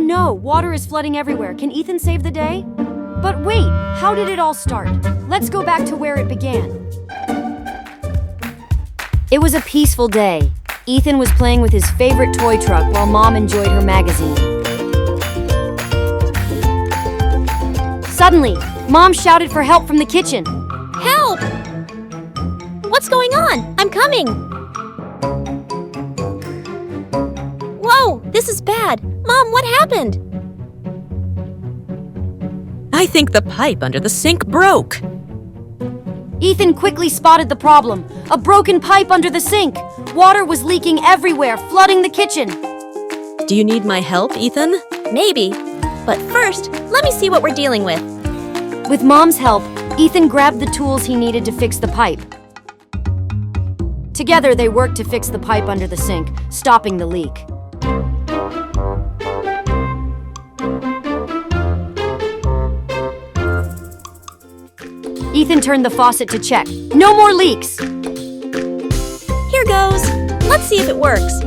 no, water is flooding everywhere. Can Ethan save the day? But wait, how did it all start? Let's go back to where it began. It was a peaceful day. Ethan was playing with his favorite toy truck while Mom enjoyed her magazine. Suddenly, Mom shouted for help from the kitchen. Help! What's going on? I'm coming! Whoa, this is bad. Mom, what happened? I think the pipe under the sink broke. Ethan quickly spotted the problem. A broken pipe under the sink. Water was leaking everywhere, flooding the kitchen. Do you need my help, Ethan? Maybe. But first, let me see what we're dealing with. With Mom's help, Ethan grabbed the tools he needed to fix the pipe. Together, they worked to fix the pipe under the sink, stopping the leak. Ethan turned the faucet to check. No more leaks! Here goes. Let's see if it works.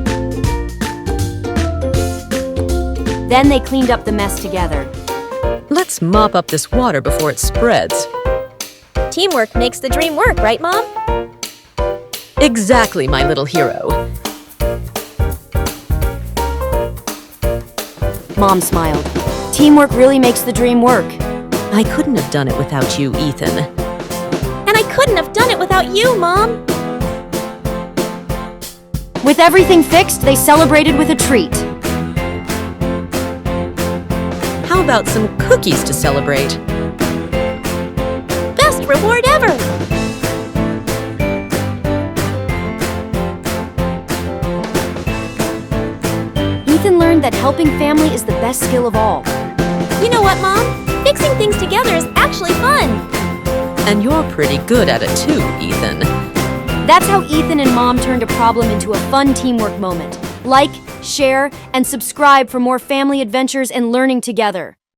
Then they cleaned up the mess together. Let's mop up this water before it spreads. Teamwork makes the dream work, right, Mom? Exactly, my little hero. Mom smiled. Teamwork really makes the dream work. I couldn't have done it without you, Ethan. And I couldn't have done it without you, Mom. With everything fixed, they celebrated with a treat. How about some cookies to celebrate? Best reward ever! Ethan learned that helping family is the best skill of all. You know what, Mom? Fixing things together is actually fun. And you're pretty good at it too, Ethan. That's how Ethan and Mom turned a problem into a fun teamwork moment. Like, share, and subscribe for more family adventures and learning together.